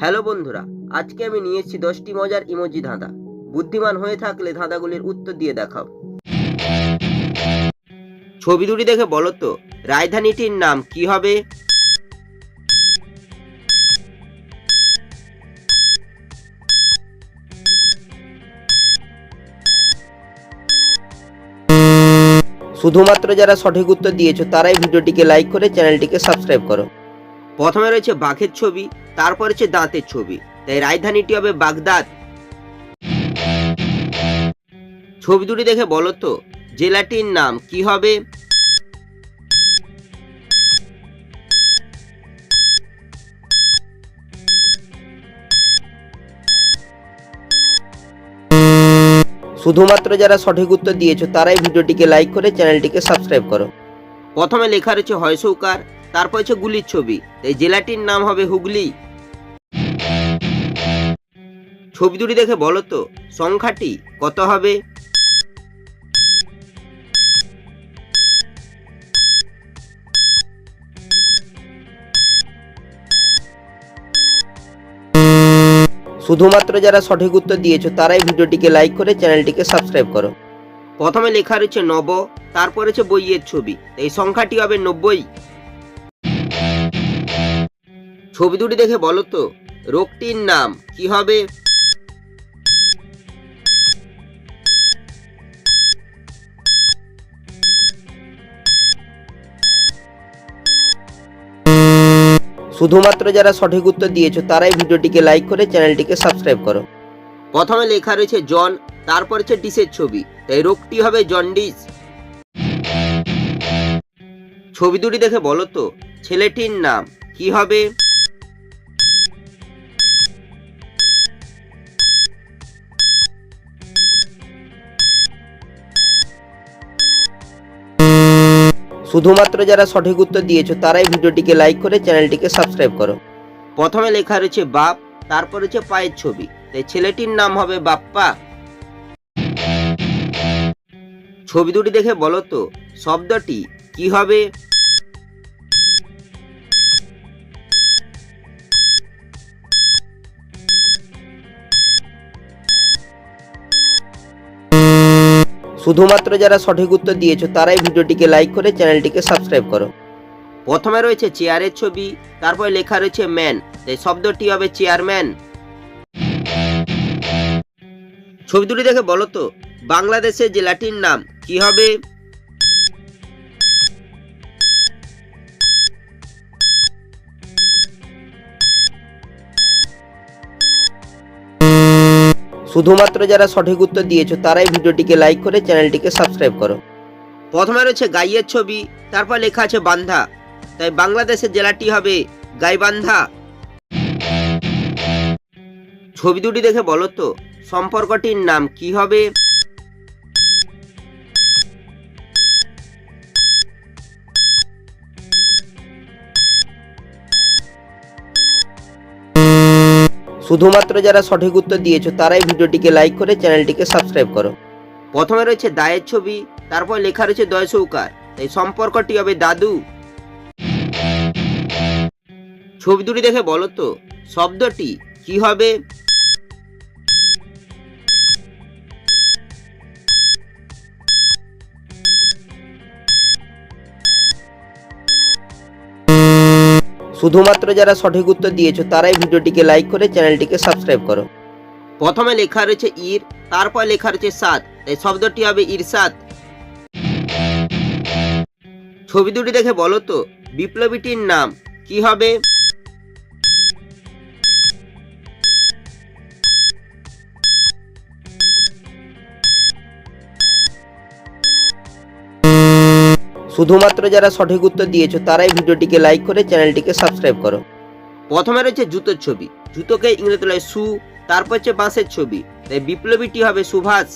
Hello বন্ধুরা, আজকে আমি নিয়ে এসেছি 10টি মজার ইমোজি ধাঁধা। বুদ্ধিমান হয়ে থাকলে ধাঁধাগুলির উত্তর দিয়ে দেখাও। ছবি দুটি দেখে বলো তো রাজধানীটির নাম কি হবে? শুধুমাত্র যারা সঠিক উত্তর দিয়েছো তারাই ভিডিওটিকে লাইক করে চ্যানেলটিকে সাবস্ক্রাইব করো। প্রথমে রয়েছে বাঘের ছবি, তারপর হচ্ছে দাঁতের ছবি, তাই রাজধানীটি হবে বাগদাদ। ছবি দুটি দেখে বলো তো জেলাটির নাম কি হবে? শুধুমাত্র যারা সঠিক উত্তর দিয়েছো তারাই ভিডিওটিকে লাইক করে চ্যানেলটিকে সাবস্ক্রাইব করো। প্রথমে লেখা রয়েছে হয়সৌকার, তারপর হচ্ছে গুলির ছবি, তাই জেলাটির নাম হবে হুগলি। ছবি দুটি দেখে বলো তো সংখ্যাটি কত হবে? শুধুমাত্র যারা সঠিক উত্তর দিয়েছো তারাই ভিডিওটিকে লাইক করে চ্যানেলটিকে সাবস্ক্রাইব করো। প্রথমে লেখা রয়েছে নব, তারপর হচ্ছে বইয়ের ছবি, এই সংখ্যাটি হবে 90। ছবি দুটি দেখে বলো তো রোগটির নাম কি হবে? শুধুমাত্র যারা সঠিক উত্তর দিয়েছো তারাই ভিডিওটিকে লাইক করে চ্যানেলটিকে সাবস্ক্রাইব করো। প্রথমে লেখা রয়েছে জন, তারপর হচ্ছে ডিসের ছবি, তাই রোগটি হবে জন্ডিস। ছবি দুটি দেখে বলো তো ছেলেটির নাম কি হবে? শুধুমাত্র যারা সঠিক উত্তর দিয়েছো তারাই ভিডিওটিকে লাইক করে চ্যানেলটিকে সাবস্ক্রাইব করো। প্রথমে লেখা রয়েছে বাপ, তারপর হচ্ছে পায়ের ছবি, তাই ছেলেটির নাম হবে বাপ্পা। ছবি দুটি দেখে বলো তো শব্দটি কি হবে? শুধুমাত্র যারা সঠিক উত্তর দিয়েছো তারাই ভিডিওটিকে লাইক করে চ্যানেলটিকে সাবস্ক্রাইব করো। প্রথমে রয়েছে চেয়ারের ছবি, তারপর লেখা রয়েছে ম্যান, তাই শব্দটি হবে চেয়ারম্যান। ছবি দুটি দেখে বলো তো বাংলাদেশের জেলাটির নাম কি হবে? শুধুমাত্র যারা সঠিক উত্তর দিয়েছো তারাই ভিডিওটিকে লাইক করে চ্যানেলটিকে সাবস্ক্রাইব করো। প্রথমে রয়েছে গাইয়ের ছবি, তারপর লেখা আছে বান্ধা, তাই বাংলাদেশের জেলাটি হবে গাইবান্ধা। ছবি দুটি দেখে বলো তো সম্পর্কটির নাম কি হবে? শুধুমাত্র যারা সঠিক উত্তর দিয়েছো তারাই ভিডিওটিকে লাইক করে চ্যানেলটিকে সাবস্ক্রাইব করো। প্রথমে রয়েছে দায়ের ছবি, তারপর লেখা রয়েছে দয়সৌকার, তাই সম্পর্কটি হবে দাদু। ছবি দুটি দেখে বলো তো শব্দটি কি হবে? শুধুমাত্র যারা সঠিক উত্তর দিয়েছো তারাই ভিডিওটিকে লাইক করে চ্যানেলটিকে সাবস্ক্রাইব করো। প্রথমে লেখা রয়েছে ইর, তারপর লেখা রয়েছে সাত, তাই শব্দটি হবে ইরশাদ। ছবি দুটি দেখে বলো তো বিপ্লবীটির নাম কি হবে? শুধুমাত্র যারা সঠিক উত্তর দিয়েছো তারাই ভিডিওটিকে লাইক করে চ্যানেলটিকে সাবস্ক্রাইব করো। প্রথমে রয়েছে জুতোর ছবি, জুতোকে ইংরেজিতে বলে শু, তারপর হচ্ছে বাঁশের ছবি, তাই বিপ্লবীটি হবে সুভাষ।